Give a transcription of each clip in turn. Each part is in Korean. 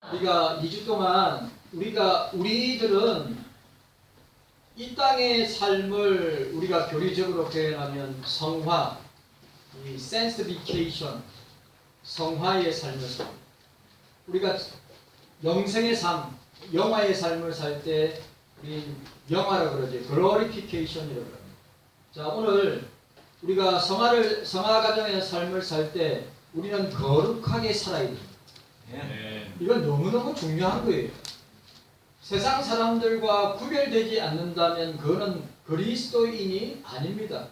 우리가 2주 동안 우리들은 이 땅의 삶을 우리가 교리적으로 표현하면 성화, 이 sanctification, 성화의 삶을 삽니다. 우리가 영생의 삶, 영화의 삶을 살 때 우리 영화라고 그러죠. glorification이라고 합니다. 자, 오늘 우리가 성화 가정의 삶을 살 때 우리는 거룩하게 살아야 됩니다. 이건 너무너무 중요한 거예요. 세상 사람들과 구별되지 않는다면 그거는 그리스도인이 아닙니다.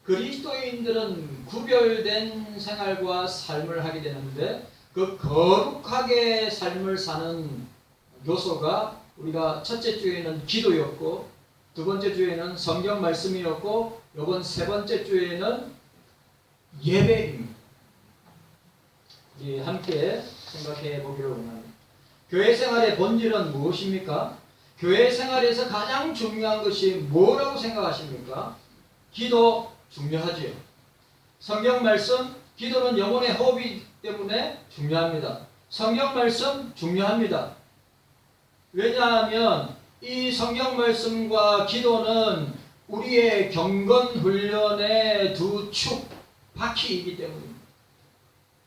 그리스도인들은 구별된 생활과 삶을 하게 되는데 그 거룩하게 삶을 사는 요소가 우리가 첫째 주에는 기도였고 두 번째 주에는 성경 말씀이었고 이번 세 번째 주에는 예배입니다. 우리 함께 생각해 보기를 원합니다. 교회 생활의 본질은 무엇입니까? 교회 생활에서 가장 중요한 것이 뭐라고 생각하십니까? 기도 중요하지요. 성경 말씀, 기도는 영혼의 호흡이기 때문에 중요합니다. 성경 말씀 중요합니다. 왜냐하면 이 성경 말씀과 기도는 우리의 경건 훈련의 두 축, 바퀴이기 때문입니다.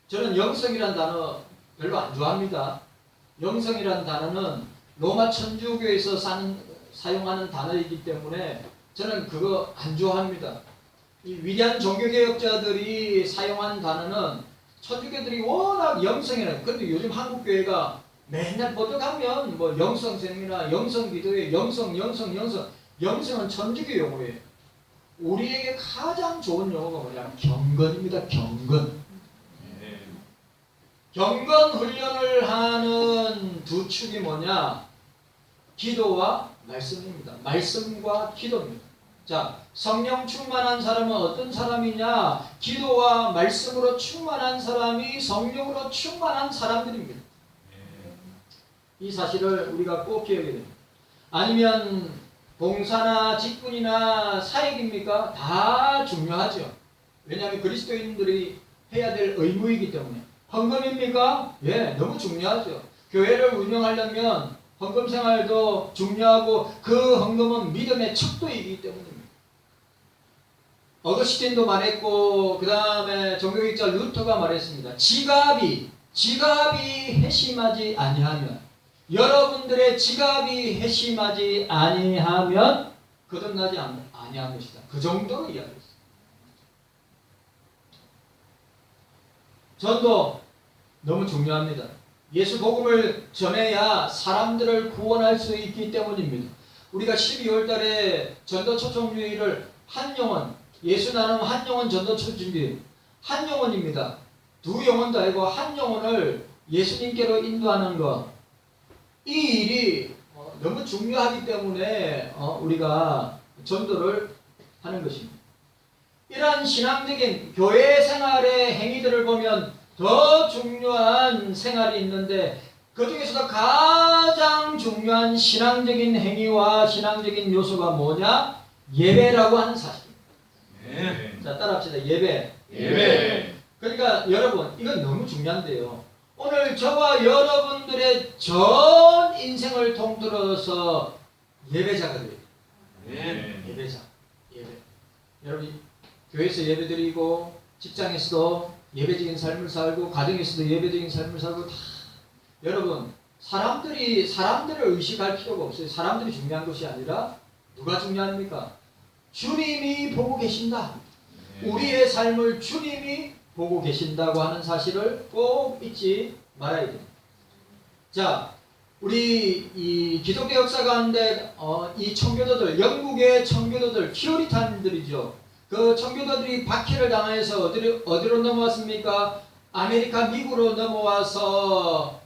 저는 영성이란 단어 별로 안 좋아합니다. 영성이란 단어는 로마 천주교에서 사용하는 단어이기 때문에 저는 그거 안 좋아합니다. 이 위대한 종교개혁자들이 사용한 단어는 천주교들이 워낙 영성이라요. 그런데 요즘 한국교회가 맨날 보도가면 뭐 영성 세미나, 영성 기도회, 영성은 천주교 용어예요. 우리에게 가장 좋은 용어가 뭐냐면 경건입니다. 경건. 경건 훈련을 하는 두 축이 뭐냐? 기도와 말씀입니다. 말씀과 기도입니다. 자, 성령 충만한 사람은 어떤 사람이냐? 기도와 말씀으로 충만한 사람이 성령으로 충만한 사람들입니다. 이 사실을 우리가 꼭 기억해야 됩니다. 아니면 봉사나 직분이나 사역입니까? 다 중요하죠. 왜냐하면 그리스도인들이 해야 될 의무이기 때문에. 헌금입니까? 예, 너무 중요하죠. 교회를 운영하려면 헌금 생활도 중요하고 그 헌금은 믿음의 척도이기 때문입니다. 어거스틴도 말했고 그 다음에 종교개혁자 루터가 말했습니다. 지갑이 회심하지 아니하면 여러분들의 지갑이 회심하지 아니하면 거듭나지 아니한 것이다. 그 정도로 이야기했습니다. 전도 너무 중요합니다. 예수 복음을 전해야 사람들을 구원할 수 있기 때문입니다. 우리가 12월 달에 전도 초청주의를 한 영혼, 예수 나눔 한 영혼 전도 초청주의 한 영혼입니다. 두 영혼도 아니고 한 영혼을 예수님께로 인도하는 것. 이 일이 너무 중요하기 때문에 우리가 전도를 하는 것입니다. 이러한 신앙적인 교회 생활의 행위들을 보면 더 중요한 생활이 있는데 그 중에서도 가장 중요한 신앙적인 행위와 신앙적인 요소가 뭐냐? 예배라고 하는 사실입니다. 네. 자, 따라합시다. 예배. 그러니까 여러분, 이건 너무 중요한데요. 오늘 저와 여러분들의 전 인생을 통틀어서 예배자가 돼요. 예배자. 여러분, 교회에서 예배드리고 직장에서도 예배적인 삶을 살고 가정에서도 예배적인 삶을 살고 다 여러분 사람들을 의식할 필요가 없어요. 사람들이 중요한 것이 아니라 누가 중요합니까? 주님이 보고 계신다. 우리의 삶을 주님이 보고 계신다고 하는 사실을 꼭 잊지 말아야 됩니다. 자, 우리 이 기독교 역사 가운데 이 청교도들, 영국의 청교도들, 퓨리탄들이죠. 그 청교도들이 박해를 당해서 어디로 넘어왔습니까? 아메리카 미국으로 넘어와서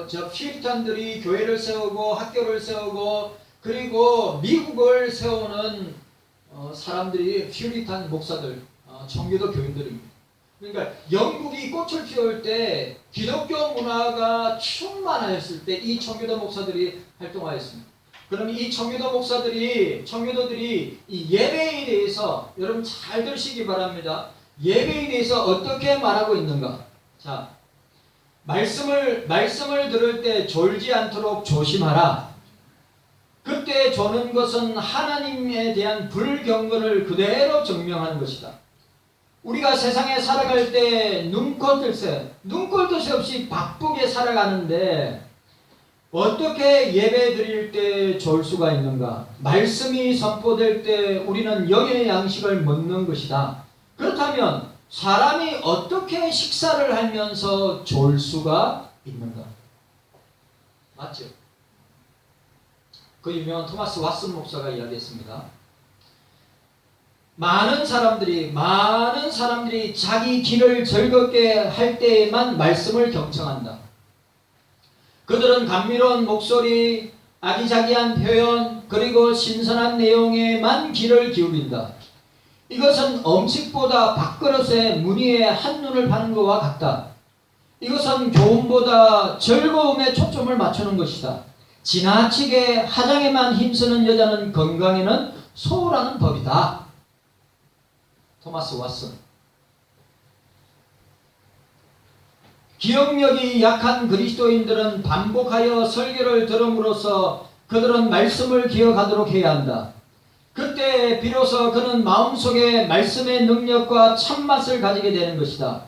저 퓨리탄들이 교회를 세우고 학교를 세우고 그리고 미국을 세우는 사람들이 퓨리탄 목사들, 청교도 교인들입니다. 그러니까 영국이 꽃을 피울 때 기독교 문화가 충만하였을 때 이 청교도 목사들이 활동하였습니다. 그럼 이 청교도들이 이 예배에 대해서 여러분 잘 들으시기 바랍니다. 예배에 대해서 어떻게 말하고 있는가? 자, 말씀을 들을 때 졸지 않도록 조심하라. 그때 조는 것은 하나님에 대한 불경건을 그대로 증명하는 것이다. 우리가 세상에 살아갈 때 눈꼴 듯이 없이 바쁘게 살아가는데 어떻게 예배 드릴 때 졸 수가 있는가? 말씀이 선포될 때 우리는 영의 양식을 먹는 것이다. 그렇다면 사람이 어떻게 식사를 하면서 졸 수가 있는가? 맞죠? 그 유명한 토마스 왓슨 목사가 이야기했습니다. 많은 사람들이 자기 길을 즐겁게 할 때에만 말씀을 경청한다. 그들은 감미로운 목소리, 아기자기한 표현, 그리고 신선한 내용에만 귀를 기울인다. 이것은 음식보다 밥그릇에 무늬에 한눈을 파는 것과 같다. 이것은 교훈보다 즐거움에 초점을 맞추는 것이다. 지나치게 화장에만 힘쓰는 여자는 건강에는 소홀하는 법이다. 토마스 왓슨. 기억력이 약한 그리스도인들은 반복하여 설교를 들음으로써 그들은 말씀을 기억하도록 해야 한다. 그때 비로소 그는 마음속에 말씀의 능력과 참맛을 가지게 되는 것이다.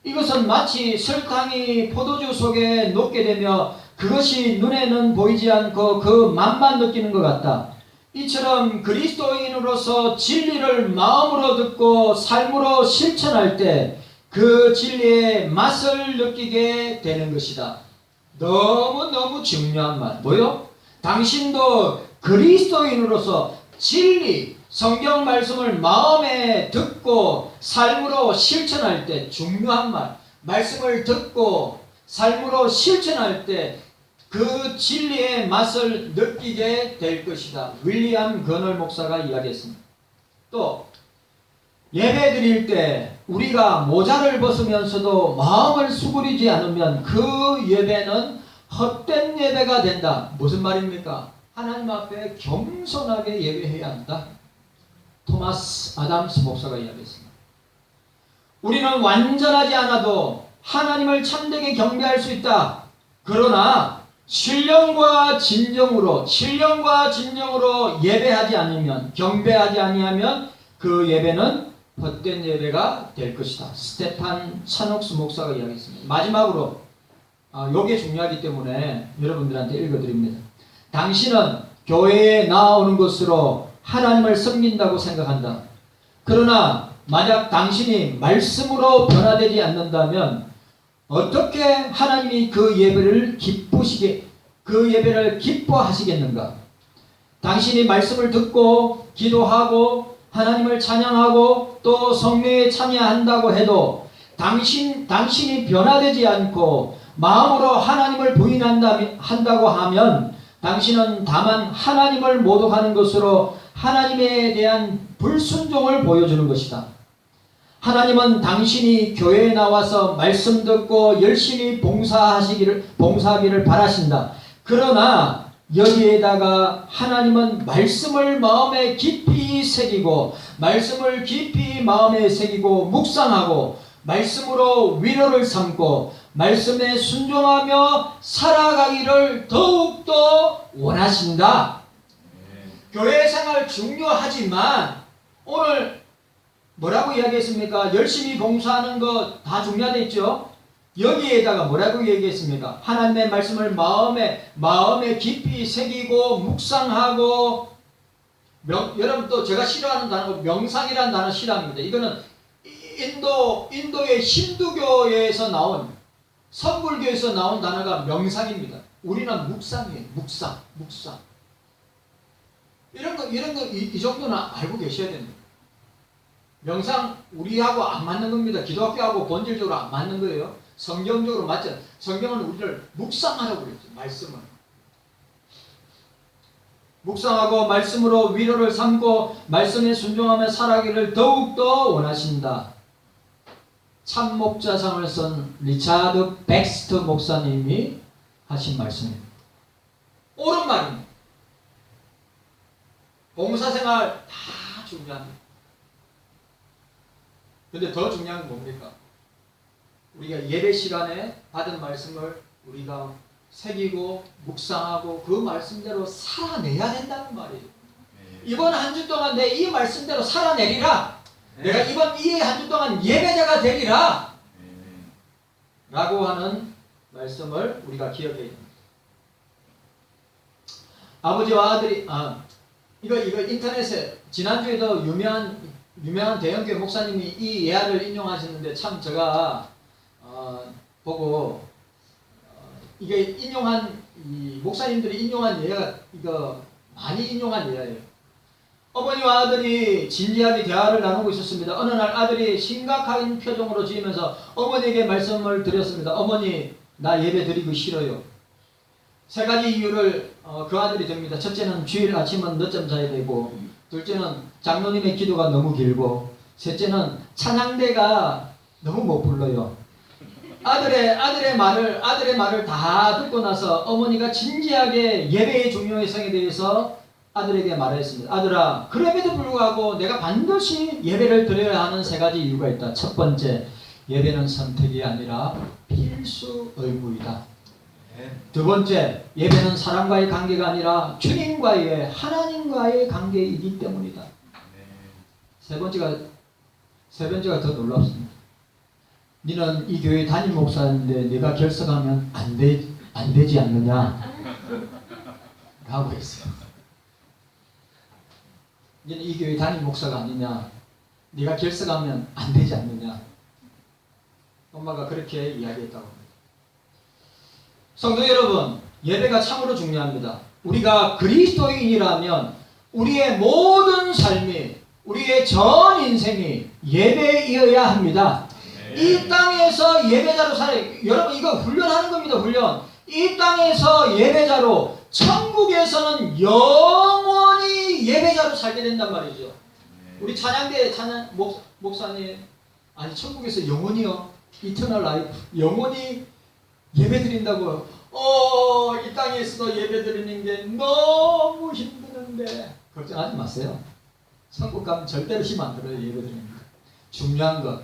이것은 마치 설탕이 포도주 속에 녹게 되며 그것이 눈에는 보이지 않고 그 맛만 느끼는 것 같다. 이처럼 그리스도인으로서 진리를 마음으로 듣고 삶으로 실천할 때 그 진리의 맛을 느끼게 되는 것이다. 너무너무 중요한 말. 뭐요? 당신도 그리스도인으로서 진리, 성경 말씀을 마음에 듣고 삶으로 실천할 때 중요한 말. 말씀을 듣고 삶으로 실천할 때 그 진리의 맛을 느끼게 될 것이다. 윌리엄 거널 목사가 이야기했습니다. 또 예배 드릴 때 우리가 모자를 벗으면서도 마음을 수그리지 않으면 그 예배는 헛된 예배가 된다. 무슨 말입니까? 하나님 앞에 겸손하게 예배해야 한다. 토마스 아담스 목사가 이야기했습니다. 우리는 완전하지 않아도 하나님을 참되게 경배할 수 있다. 그러나 신령과 진정으로 예배하지 않으면, 경배하지 아니하면 그 예배는 헛된 예배가 될 것이다. 스테판 차녹스 목사가 이야기했습니다. 마지막으로 이게 중요하기 때문에 여러분들한테 읽어드립니다. 당신은 교회에 나오는 것으로 하나님을 섬긴다고 생각한다. 그러나 만약 당신이 말씀으로 변화되지 않는다면 어떻게 하나님이 그 예배를 기뻐하시겠는가? 당신이 말씀을 듣고 기도하고 하나님을 찬양하고 또 성례에 참여한다고 해도 당신이 변화되지 않고 마음으로 하나님을 부인한다고 하면 당신은 다만 하나님을 모독하는 것으로 하나님에 대한 불순종을 보여주는 것이다. 하나님은 당신이 교회에 나와서 말씀 듣고 열심히 봉사하기를 바라신다. 그러나 여기에다가 하나님은 말씀을 마음에 깊이 새기고 묵상하고 말씀으로 위로를 삼고 말씀에 순종하며 살아가기를 더욱더 원하신다. 교회 생활 중요하지만 오늘 뭐라고 이야기했습니까? 열심히 봉사하는 거 다 중요하다 했죠? 여기에다가 뭐라고 얘기했습니까? 하나님의 말씀을 마음에 깊이 새기고 묵상하고 여러분 또 제가 싫어하는 단어가 명상이라는 단어 싫어합니다. 이거는 인도의 힌두교에서 나온 선불교에서 나온 단어가 명상입니다. 우리는 묵상이에요. 묵상. 이런 거 이 정도는 알고 계셔야 됩니다. 명상 우리하고 안 맞는 겁니다. 기독교하고 본질적으로 안 맞는 거예요. 성경적으로 맞죠. 성경은 우리를 묵상하라고 그랬죠. 말씀을. 묵상하고 말씀으로 위로를 삼고 말씀에 순종하며 살아가기를 더욱더 원하신다. 참목자상을 쓴 리차드 백스터 목사님이 하신 말씀입니다. 옳은 말입니다. 봉사생활 다 중요합니다. 근데 더 중요한 건 뭡니까? 우리가 예배 시간에 받은 말씀을 우리가 새기고 묵상하고 그 말씀대로 살아내야 된다는 말이에요. 이번 한 주 동안 내 이 말씀대로 살아내리라. 내가 이번 이 한 주 동안 예배자가 되리라. 라고 하는 말씀을 우리가 기억해야 됩니다. 아버지와 아들이 이거 인터넷에 지난주에도 유명한 대형교회 목사님이 이 예화를 인용하셨는데 참 제가 보고 이게 인용한 이 목사님들이 인용한 예화가 이거 많이 인용한 예화예요. 어머니와 아들이 진지하게 대화를 나누고 있었습니다. 어느 날 아들이 심각한 표정으로 지으면서 어머니에게 말씀을 드렸습니다. 어머니, 나 예배 드리기 싫어요. 세 가지 이유를 그 아들이 듭니다. 첫째는 주일 아침은 늦잠 자야 되고, 둘째는 장로님의 기도가 너무 길고, 셋째는 찬양대가 너무 못 불러요. 아들의 말을 다 듣고 나서 어머니가 진지하게 예배의 중요성에 대해서 아들에게 말했습니다. 아들아, 그럼에도 불구하고 내가 반드시 예배를 드려야 하는 세 가지 이유가 있다. 첫 번째, 예배는 선택이 아니라 필수 의무이다. 두 번째, 예배는 사람과의 관계가 아니라 주님과의, 하나님과의 관계이기 때문이다. 세 번째가 더 놀랍습니다. 너는 이 교회 담임 목사인데 네가 결석하면 안 되지 않느냐? 라고 했어요. 너는 이 교회 담임 목사가 아니냐? 네가 결석하면 안 되지 않느냐? 엄마가 그렇게 이야기했다고 합니다. 성도 여러분, 예배가 참으로 중요합니다. 우리가 그리스도인이라면 우리의 모든 삶이, 우리의 전 인생이 예배이어야 합니다. 이 땅에서 예배자로 살아요. 여러분, 이거 훈련하는 겁니다. 훈련. 이 땅에서 예배자로, 천국에서는 영원히 예배자로 살게 된단 말이죠. 우리 찬양대 목사님, 아니 천국에서 영원히요, 이터널 라이프, 영원히 예배 드린다고요. 이 땅에서도 예배 드리는 게 너무 힘드는데 걱정하지 마세요. 천국 가면 절대로 힘 안 들어요. 예배 드리는 거. 중요한 것,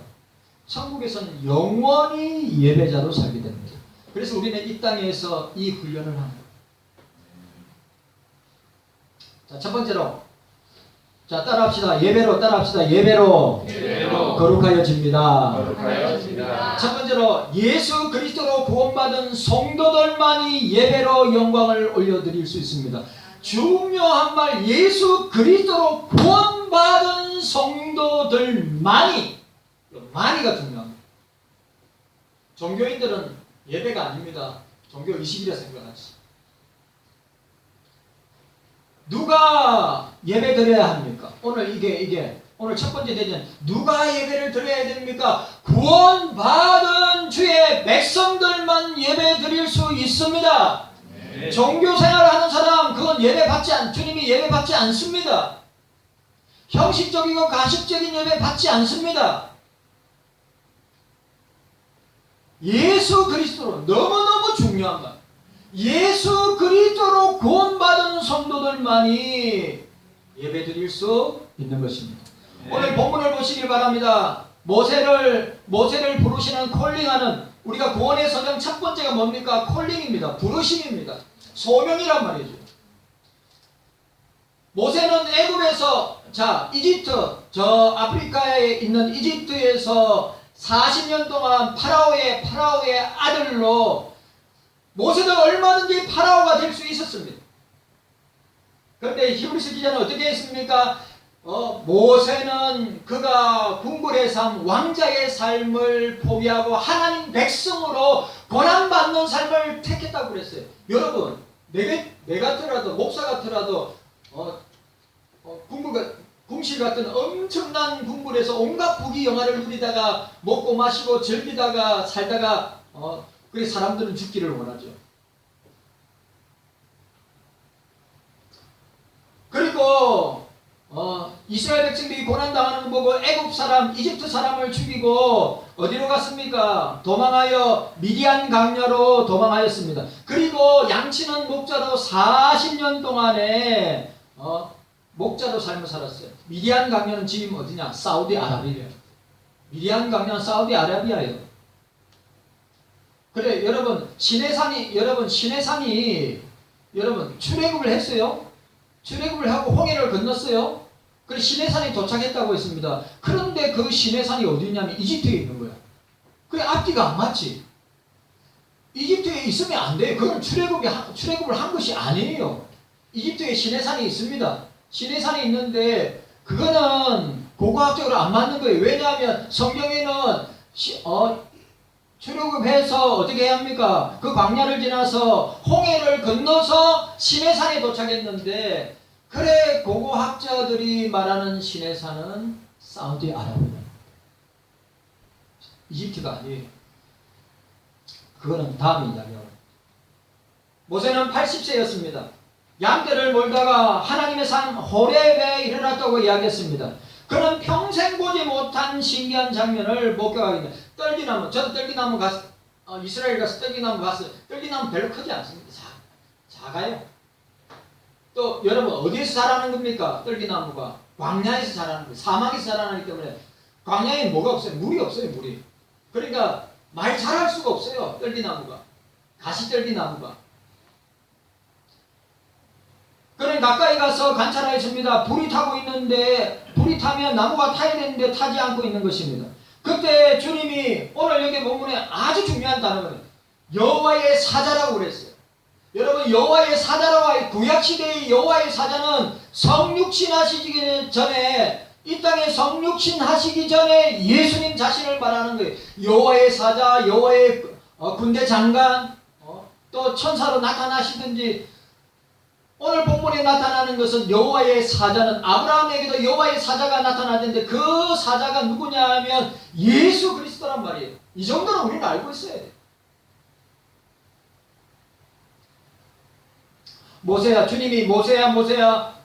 천국에서는 영원히 예배자로 살게 됩니다. 그래서 우리는 이 땅에서 이 훈련을 합니다. 자, 첫 번째로, 자, 따라합시다. 예배로 따라합시다. 예배로 거룩하여집니다. 첫 번째로, 예수 그리스도로 구원받은 성도들만이 예배로 영광을 올려드릴 수 있습니다. 중요한 말, 예수 그리스도로 구원받은 성도들만이, 많이가 중요합니다. 종교인들은 예배가 아닙니다. 종교 의식이라 생각하지. 누가 예배 드려야 합니까? 오늘 이게 오늘 첫 번째 대전, 누가 예배를 드려야 됩니까? 구원받은 주의 백성들만 예배 드릴 수 있습니다. 네. 종교 생활을 하는 사람, 그건 주님이 예배 받지 않습니다. 형식적이고 가식적인 예배 받지 않습니다. 예수 그리스도로, 너무너무 중요한 것, 예수 그리스도로 구원받은 성도들만이 예배 드릴 수 있는 것입니다. 네. 오늘 본문을 보시길 바랍니다. 모세를 부르시는 콜링하는, 우리가 구원의 서정 첫 번째가 뭡니까? 콜링입니다. 부르심입니다. 소명이란 말이죠. 모세는 애굽에서, 이집트, 저 아프리카에 있는 이집트에서 40년 동안 파라오의 아들로, 모세도 얼마든지 파라오가 될 수 있었습니다. 그런데 히브리서 기자는 어떻게 했습니까? 모세는 그가 궁궐의 삶, 왕자의 삶을 포기하고 하나님 백성으로 고난받는 삶을 택했다고 그랬어요. 여러분, 내 같더라도, 목사 같더라도 궁실 같은 엄청난 궁궐에서 온갖 부귀 영화를 누리다가 먹고 마시고 즐기다가 살다가 그래 사람들은 죽기를 원하죠. 그리고 이스라엘 백성들이 고난당하는 거 보고 애굽 사람, 이집트 사람을 죽이고 어디로 갔습니까? 도망하여 미디안 강야로 도망하였습니다. 그리고 양치는 목자로 40년 동안에 목자로 삶을 살았어요. 미디안 강야는 지금 어디냐? 사우디아라비아예요. 미디안 강야는 사우디아라비아예요. 그래, 여러분 시내산이 출애굽을 했어요. 출애굽을 하고 홍해를 건넜어요. 그래 시내산에 도착했다고 했습니다. 그런데 그 시내산이 어디 있냐면 이집트에 있는 거야. 그래 앞뒤가 안 맞지. 이집트에 있으면 안 돼요. 그건 출애굽을 한 것이 아니에요. 이집트에 시내산이 있습니다. 시내산이 있는데 그거는 고고학적으로 안 맞는 거예요. 왜냐하면 성경에는 출애굽해서 어떻게 해야 합니까? 그 광야를 지나서 홍해를 건너서 시내산에 도착했는데, 그래 고고학자들이 말하는 시내산은 사우디아라비아, 이집트가 아니에요. 그거는 다음 이야기예요. 모세는 80세였습니다. 양떼를 몰다가 하나님의 산 호렙에 이르렀다고 이야기했습니다. 그는 평생 보지 못한 신기한 장면을 목격하게 됩니다. 떨기나무, 저도 떨기나무 이스라엘 가서 떨기나무 갔어요. 떨기나무 별로 크지 않습니다. 작아요. 또 여러분 어디에서 자라는 겁니까? 떨기나무가 광야에서 자라는 거예요. 사막에서 자라나기 때문에 광야에 뭐가 없어요? 물이 없어요. 물이. 그러니까 많이 자랄 수가 없어요. 떨기나무가, 가시떨기나무가. 그는 가까이 가서 관찰하였습니다. 불이 타고 있는데, 불이 타면 나무가 타야 되는데 타지 않고 있는 것입니다. 그때 주님이 오늘 여기 본문에 아주 중요한 단어는 여호와의 사자라고 그랬어요. 여러분 여호와의 사자라고, 구약시대의 여호와의 사자는 성육신 하시기 전에, 이 땅에 성육신 하시기 전에 예수님 자신을 말하는 거예요. 여호와의 사자, 여호와의 군대 장관, 또 천사로 나타나시든지, 오늘 본문에 나타나는 것은 여호와의 사자는 아브라함에게도 여호와의 사자가 나타나는데 그 사자가 누구냐 하면 예수 그리스도란 말이에요. 이 정도는 우리는 알고 있어야 돼요. 모세야, 주님이 모세야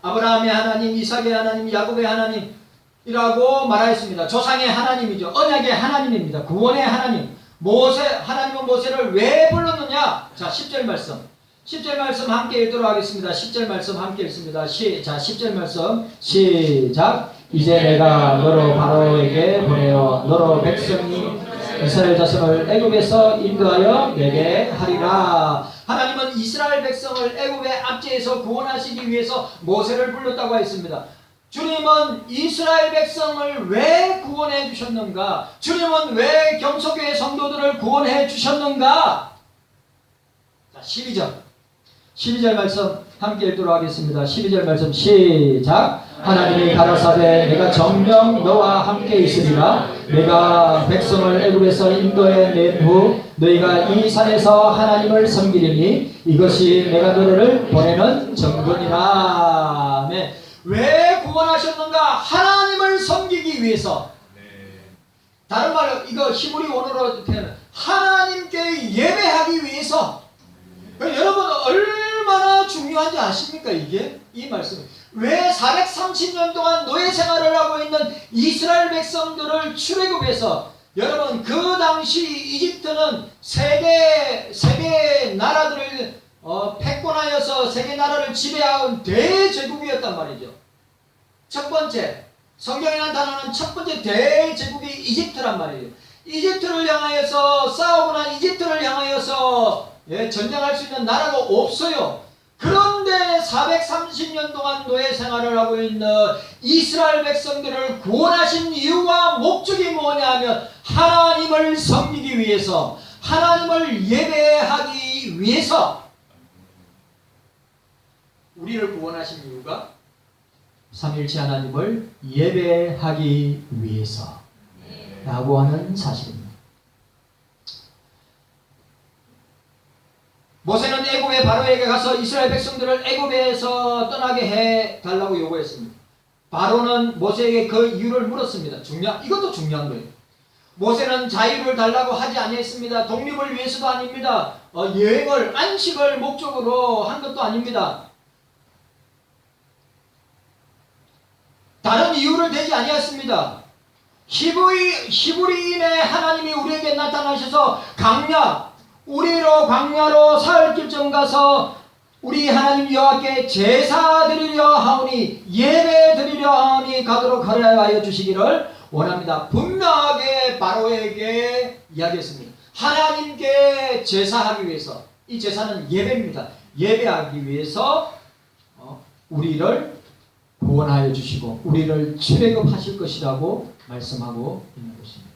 아브라함의 하나님, 이삭의 하나님, 야곱의 하나님이라고 말하였습니다. 조상의 하나님이죠. 언약의 하나님입니다. 구원의 하나님. 하나님은 모세를 왜 불렀느냐? 자, 10절 말씀. 10절 말씀 함께 읽도록 하겠습니다. 10절 말씀 함께 읽습니다. 자, 10절 말씀 시작. 이제 내가 너로 바로에게 보내어 너로 백성이 이스라엘 자손을 애굽에서 인도하여 내게 하리라. 하나님은 이스라엘 백성을 애굽의 압제에서 구원하시기 위해서 모세를 불렀다고 했습니다. 주님은 이스라엘 백성을 왜 구원해 주셨는가? 주님은 왜 경소교회 성도들을 구원해 주셨는가? 자, 12절 말씀 함께 읽도록 하겠습니다. 12절 말씀 시작. 하나님이 가라사대 내가 정녕 너와 함께 있으리라. 내가 백성을 애굽에서 인도해 낸 후 너희가 이 산에서 하나님을 섬기리니 이것이 내가 너희를 보내는 정도니라. 네. 왜 구원하셨는가? 하나님을 섬기기 위해서. 다른 말로 이거 히브리 원어로 표현은 하나님께 예배하기 위해서. 여러분 얼마나 중요한지 아십니까? 이게 이 말씀이 왜 430년 동안 노예 생활을 하고 있는 이스라엘 백성들을 출애굽해서, 여러분 그 당시 이집트는 세계 나라들을 패권하여서 세계 나라를 지배한 대제국이었단 말이죠. 첫 번째 성경에 나타나는 첫 번째 대제국이 이집트란 말이에요. 이집트를 향하여서 싸우거나 이집트를 향하여서 전쟁할 수 있는 나라가 없어요. 그런데 430년 동안 노예 생활을 하고 있는 이스라엘 백성들을 구원하신 이유와 목적이 뭐냐 하면 하나님을 섬기기 위해서, 하나님을 예배하기 위해서. 우리를 구원하신 이유가 삼위일체 하나님을 예배하기 위해서 라고 하는 사실입니다. 모세는 애굽의 바로에게 가서 이스라엘 백성들을 애굽에서 떠나게 해달라고 요구했습니다. 바로는 모세에게 그 이유를 물었습니다. 이것도 중요한 거예요. 모세는 자유를 달라고 하지 아니했습니다. 독립을 위해서도 아닙니다. 여행을, 안식을 목적으로 한 것도 아닙니다. 다른 이유를 대지 아니했습니다. 히브리인의 하나님이 우리에게 나타나셔서 우리로 광야로 사흘 길쯤 가서 우리 하나님 여호와께 제사 드리려 하오니, 예배 드리려 하오니 가도록 허락하여 주시기를 원합니다. 분명하게 바로에게 이야기했습니다. 하나님께 제사하기 위해서, 이 제사는 예배입니다. 예배하기 위해서 우리를 구원하여 주시고 우리를 출애굽하실 것이라고 말씀하고 있는 것입니다.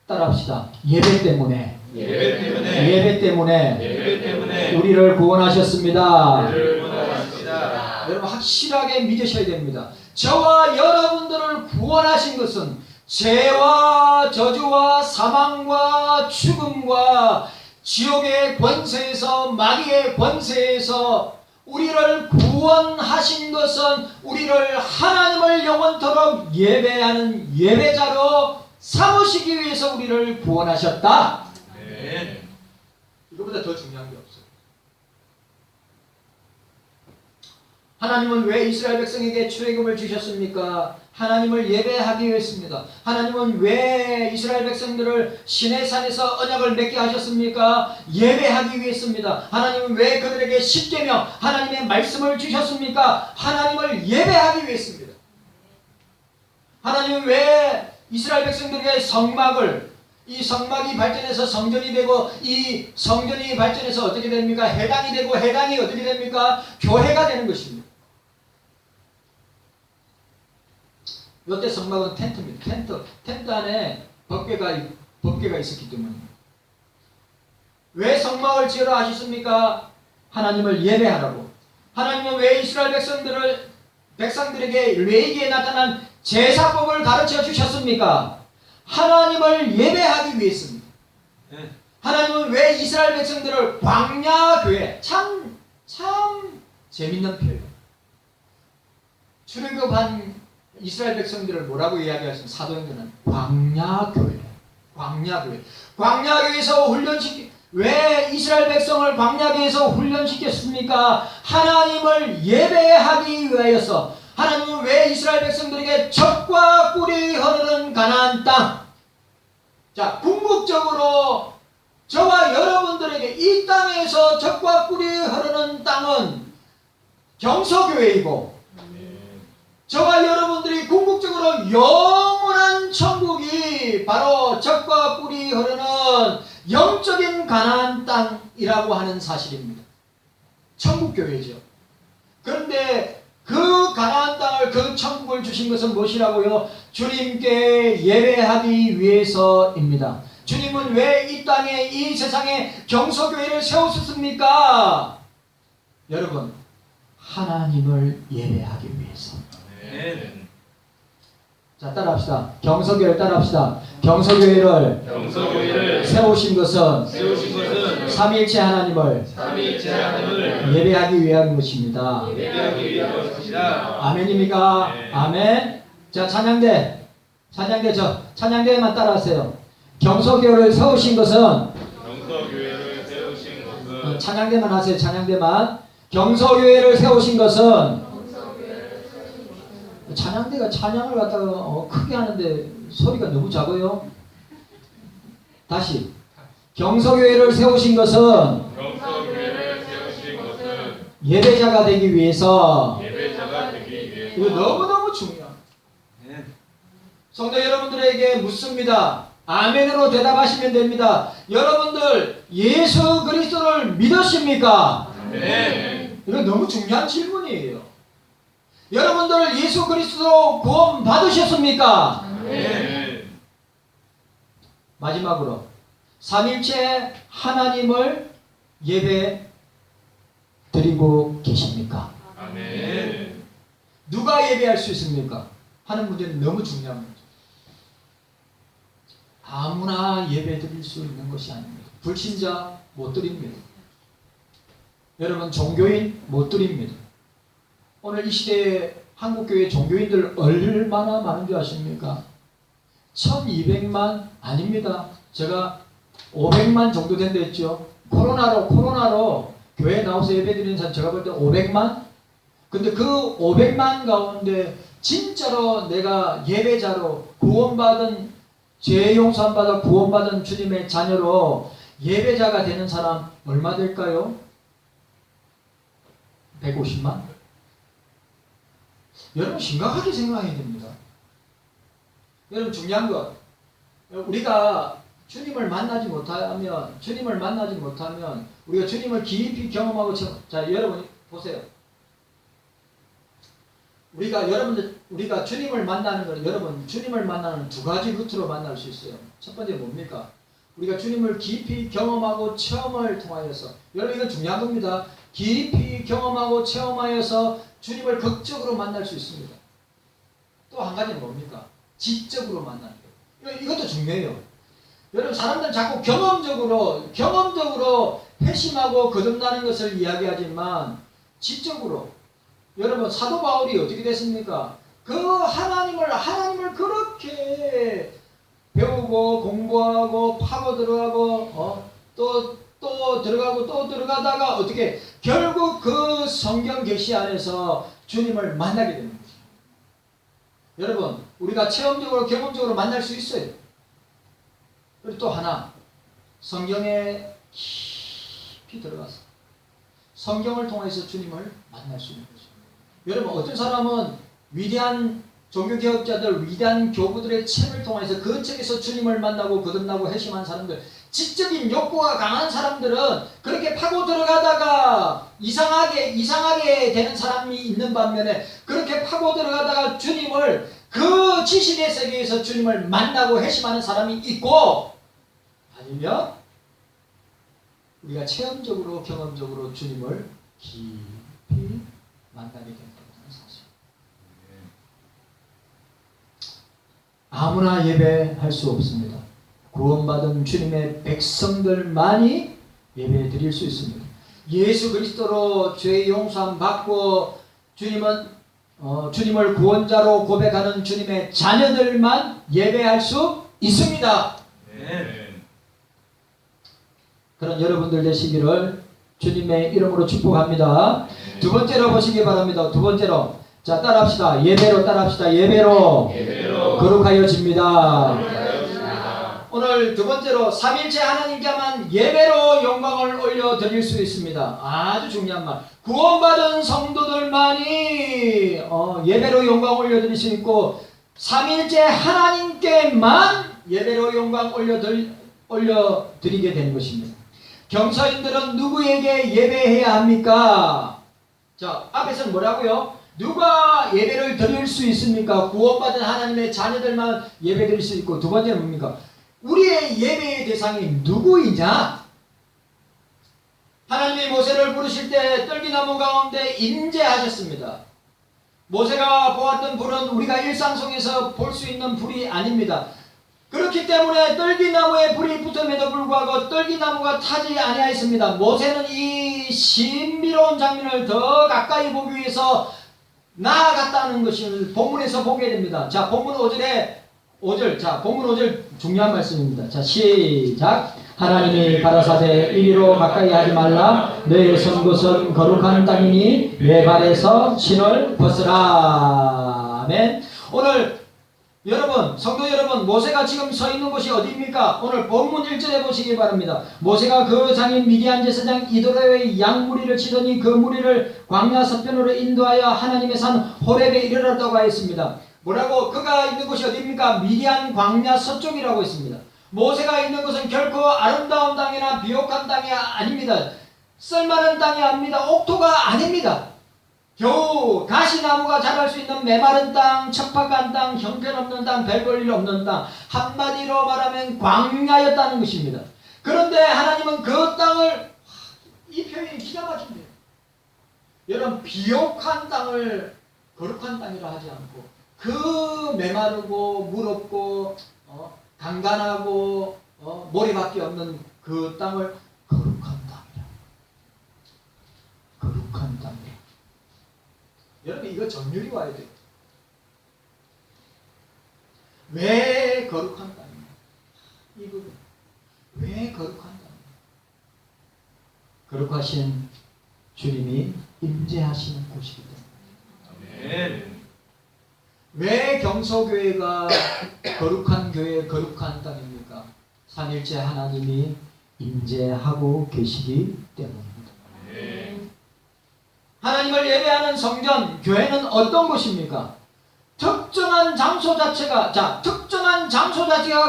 따라합시다. 예배 때문에 우리를 구원하셨습니다. 여러분 확실하게 믿으셔야 됩니다. 저와 여러분들을 구원하신 것은 죄와 저주와 사망과 죽음과 지옥의 권세에서, 마귀의 권세에서 우리를 구원하신 것은 우리를 하나님을 영원토록 예배하는 예배자로 삼으시기 위해서 우리를 구원하셨다. 네. 이거보다 더 중요한 게 없어요. 하나님은 왜 이스라엘 백성에게 출애굽을 주셨습니까? 하나님을 예배하기 위해서입니다. 하나님은 왜 이스라엘 백성들을 시내산에서 언약을 맺게 하셨습니까? 예배하기 위해서입니다. 하나님은 왜 그들에게 십계명, 하나님의 말씀을 주셨습니까? 하나님을 예배하기 위해서입니다. 하나님은 왜 이스라엘 백성들에게 이 성막이 발전해서 성전이 되고, 이 성전이 발전해서 어떻게 됩니까? 회당이 되고, 회당이 어떻게 됩니까? 교회가 되는 것입니다. 롯데 성막은 텐트입니다. 텐트 안에 법궤가 있었기 때문입니다. 왜 성막을 지으라 하셨습니까? 하나님을 예배하라고. 하나님은 왜 이스라엘 백성들에게 레위기에 나타난 제사법을 가르쳐 주셨습니까? 하나님을 예배하기 위해서입니다. 하나님은 왜 이스라엘 백성들을 광야교회, 참 재밌는 표현. 출애굽한 이스라엘 백성들을 뭐라고 이야기하시면 사도행전은 광야교회. 광야교회에서 왜 이스라엘 백성을 광야교회에서 훈련시켰습니까? 하나님을 예배하기 위하여서. 하나님은 왜 이스라엘 백성들에게 젖과 꿀이 흐르는 가나안 땅, 자, 궁극적으로 저와 여러분들에게 이 땅에서 젖과 꿀이 흐르는 땅은 경서교회이고, 저와 여러분들이 궁극적으로 영원한 천국이 바로 젖과 꿀이 흐르는 영적인 가나안 땅이라고 하는 사실입니다. 천국교회죠. 그런데 그 가나안 땅을, 그 천국을 주신 것은 무엇이라고요? 주님께 예배하기 위해서입니다. 주님은 왜 이 땅에, 이 세상에 경서교회를 세우셨습니까? 여러분, 하나님을 예배하기 위해서. 자, 따라합시다. 경서교회를 따라합시다. 경서교회를 세우신 것은 삼위일체 하나님을 예배하기 위한 것입니다. 아멘입니까? 네. 아멘. 자, 찬양대만 따라하세요. 경서교회를 세우신 것은 찬양대만 하세요. 찬양대만. 경서교회를 세우신 것은, 찬양대가 찬양을 갖다가 크게 하는데 소리가 너무 작아요. 다시. 경서교회를 세우신 것은 예배자가 되기 위해서. 이거 너무너무 중요합니다. 성도 여러분들에게 묻습니다. 아멘으로 대답하시면 됩니다. 여러분들 예수 그리스도를 믿으십니까? 이거 너무 중요한 질문이에요. 여러분들 예수 그리스도로 구원 받으셨습니까? 마지막으로 삼일체 하나님을 예배 드리고 계십니까? 누가 예배할 수 있습니까? 하는 문제는 너무 중요한 문제. 아무나 예배 드릴 수 있는 것이 아닙니다. 불신자 못 드립니다. 여러분, 종교인 못 드립니다. 오늘 이 시대에 한국교회 종교인들 얼마나 많은 줄 아십니까? 1200만 아닙니다. 제가 500만 정도 된다 했죠. 코로나로 교회에 나와서 예배 드리는 사람 제가 볼 때 500만? 근데 그 500만 가운데 진짜로 내가 예배자로 구원받은, 죄 용서함 받아 구원받은 주님의 자녀로 예배자가 되는 사람 얼마 될까요? 150만? 여러분 심각하게 생각해야 됩니다. 여러분 중요한 것, 우리가 주님을 만나지 못하면 우리가 주님을 깊이 경험하고 자, 여러분 보세요. 우리가 주님을 만나는 건 여러분 주님을 만나는 두 가지 루트로 만날 수 있어요. 첫 번째 뭡니까? 우리가 주님을 깊이 경험하고 체험을 통하여서 여러분 이건 중요한 겁니다. 깊이 경험하고 체험하여서 주님을 극적으로 만날 수 있습니다. 또 한 가지는 뭡니까? 지적으로 만나는 거예요. 이것도 중요해요. 여러분 사람들은 자꾸 경험적으로 회심하고 거듭나는 것을 이야기하지만 지적으로 여러분 사도 바울이 어떻게 됐습니까? 그 하나님을 그렇게 배우고 공부하고 파고 들어가고 또 들어가다가 어떻게 결국 그 성경 계시 안에서 주님을 만나게 되는 거죠. 여러분 우리가 체험적으로 경험적으로 만날 수 있어요. 그리고 또 하나 성경에 깊이 들어가서 성경을 통해서 주님을 만날 수 있는 거죠. 여러분 어떤 사람은 위대한 종교개혁자들, 위대한 교부들의 책을 통해서 그 책에서 주님을 만나고 거듭나고 회심한 사람들, 지적인 욕구가 강한 사람들은 그렇게 파고 들어가다가 이상하게 되는 사람이 있는 반면에 그렇게 파고 들어가다가 주님을 그 지식의 세계에서 주님을 만나고 회심하는 사람이 있고 아니면 우리가 체험적으로 경험적으로 주님을 깊이 만나게 된다는 사실. 아무나 예배할 수 없습니다. 구원받은 주님의 백성들만이 예배 드릴 수 있습니다. 예수 그리스도로 죄 용서함 받고 주님을 구원자로 고백하는 주님의 자녀들만 예배할 수 있습니다. 그런 여러분들 되시기를 주님의 이름으로 축복합니다. 두 번째로 보시기 바랍니다. 두 번째로 자 따라합시다. 예배로 따라합시다. 예배로 거룩하여집니다. 오늘 두 번째로 삼일째 하나님께만 예배로 영광을 올려드릴 수 있습니다. 아주 중요한 말. 구원받은 성도들만이 예배로 영광 올려드릴 수 있고 삼일째 하나님께만 예배로 영광 올려드리게 되는 것입니다. 경서인들은 누구에게 예배해야 합니까? 자, 앞에서는 뭐라고요? 누가 예배를 드릴 수 있습니까? 구원받은 하나님의 자녀들만 예배 드릴 수 있고 두 번째는 뭡니까? 우리의 예배의 대상이 누구이냐? 하나님이 모세를 부르실 때 떨기나무 가운데 임재하셨습니다. 모세가 보았던 불은 우리가 일상 속에서 볼 수 있는 불이 아닙니다. 그렇기 때문에 떨기나무에 불이 붙음에도 불구하고 떨기나무가 타지 아니하였습니다. 모세는 이 신비로운 장면을 더 가까이 보기 위해서 나아갔다는 것을 본문에서 보게 됩니다. 자, 본문 5절. 자, 본문 5절 중요한 말씀입니다. 자, 시작. 하나님이 가라사대 이리로 가까이 하지 말라. 너의 선 곳은 거룩한 땅이니 내 발에서 신을 벗으라. 아멘. 오늘 여러분, 성도 여러분, 모세가 지금 서 있는 곳이 어디입니까? 오늘 본문 1절에 보시기 바랍니다. 모세가 그 장인 미디안 제사장 이도라의 양무리를 치더니 그 무리를 광야 서편으로 인도하여 하나님의 산 호렙에 이르렀다고 하였습니다. 뭐라고? 그가 있는 곳이 어디입니까? 미디안 광야 서쪽이라고 했습니다. 모세가 있는 곳은 결코 아름다운 땅이나 비옥한 땅이 아닙니다. 쓸만한 땅이 아닙니다. 옥토가 아닙니다. 겨우 가시나무가 자랄 수 있는 메마른 땅, 척박한 땅, 형편없는 땅, 별 볼 일 없는 땅, 한마디로 말하면 광야였다는 것입니다. 그런데 하나님은 그 땅을, 이 표현이 기가 막힌대요. 여러분, 비옥한 땅을 거룩한 땅이라 하지 않고 그 메마르고 물 없고 간간하고 모래밖에 없는 그 땅을 거룩한 땅이라. 거룩한 땅이라. 여러분 이거 정렬이 와야 돼요. 왜 거룩한 땅이냐? 이거 왜 거룩한 땅이냐? 거룩하신 주님이 임재하시는 곳이기 때문에. 왜 경서교회가 거룩한 교회, 거룩한 땅입니까? 삼일째 하나님이 임재하고 계시기 때문입니다. 하나님을 예배하는 성전, 교회는 어떤 곳입니까? 특정한 장소 자체가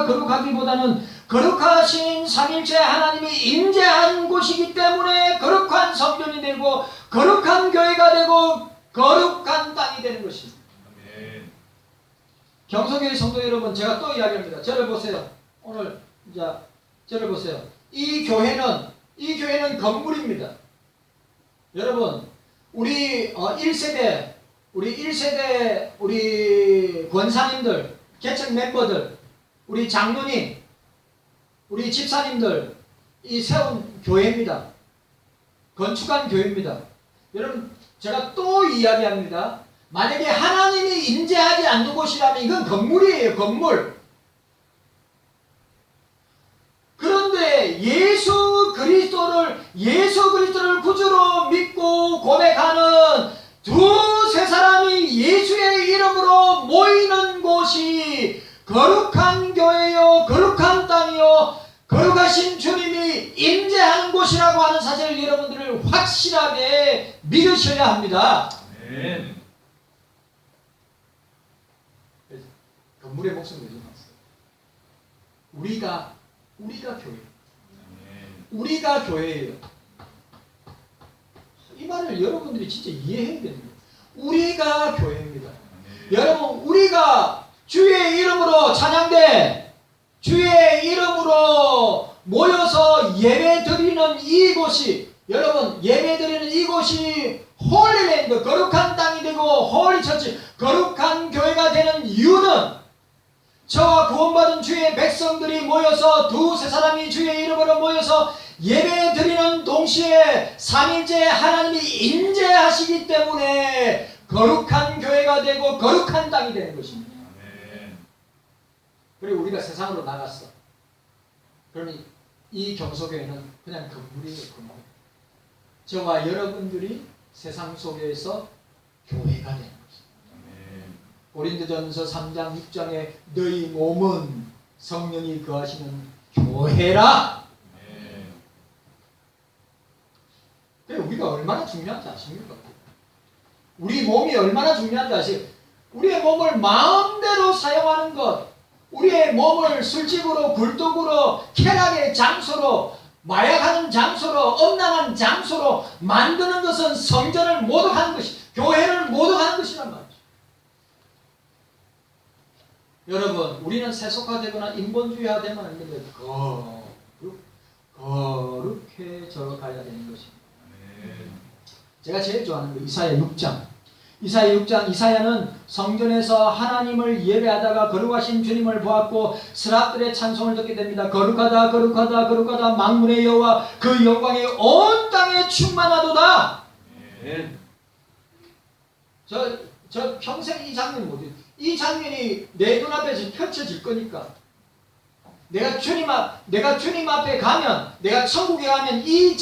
거룩하기보다는 거룩하신 삼일째 하나님이 임재한 곳이기 때문에 거룩한 성전이 되고 거룩한 교회가 되고 거룩한 땅이 되는 것입니다. 아멘. 경성교회 성도 여러분, 제가 또 이야기합니다. 저를 보세요. 오늘 이제 저를 보세요. 이 교회는 건물입니다. 여러분, 우리 1세대 우리 권사님들, 개척 멤버들, 우리 장로님, 우리 집사님들 이 세운 교회입니다. 건축한 교회입니다. 여러분, 제가 또 이야기합니다. 만약에 하나님이 임재하지 않는 곳이라면 이건 건물이에요. 건물. 그런데 예수 그리스도를 구주로 믿고 고백하는 두세 사람이 예수의 이름으로 모이는 곳이 거룩한 교회요, 거룩한 땅이요, 거룩하신 주님이 임재하는 곳이라고 하는 사실을 여러분들을 확실하게 믿으셔야 합니다. 아멘. 건물의 목숨 내지 마세요. 우리가 교회. 우리가 교회예요. 이 말을 여러분들이 진짜 이해해야 됩니다. 우리가 교회입니다. 여러분, 우리가 주의 이름으로 찬양대, 주의 이름으로 모여서 예배 드리는 이곳이, 여러분, 예배 드리는 이곳이 홀리랜드, 거룩한 땅이 되고 홀리처치, 거룩한 교회가 되는 이유는 저와 구원받은 주의 백성들이 모여서 두세 사람이 주의 이름으로 모여서 예배 드리는 동시에 삼일째 하나님이 임재하시기 때문에 거룩한 교회가 되고 거룩한 땅이 되는 것입니다. 그리고 우리가 세상으로 나갔어. 그러면 이 경소교회는 그냥 건물이에요. 건물. 저와 여러분들이 세상 속에서 교회가 되는 것입니다. 고린도전서 3장 6장에 너희 몸은 성령이 거하시는 교회라. 그래, 우리가 얼마나 중요한지 아십니까? 우리 몸이 얼마나 중요한지 아십니까? 우리의 몸을 마음대로 사용하는 것, 우리의 몸을 술집으로, 굴뚝으로, 쾌락의 장소로, 마약하는 장소로, 엄랑한 장소로 만드는 것은 성전을 모독하는 것이, 교회를 모독하는 것이란 말이죠. 여러분, 우리는 세속화되거나 인본주의화되면 안 되는데 거룩해져 가야 되는 것입니다. 제가 제일 좋아하는 거 이사야 6장. 이사야 6장, 이사야는 성전에서 하나님을 예배하다가 거룩하신 주님을 보았고 스랍들의 찬송을 듣게 됩니다. 거룩하다 거룩하다 거룩하다 만군의 여호와 그 영광이 온 땅에 충만하도다. 저 평생 이 장면 못 잊어요. 이 장면이 내 눈앞에서 펼쳐질 거니까 내가 주님 앞에 가면, 내가 천국에 가면 이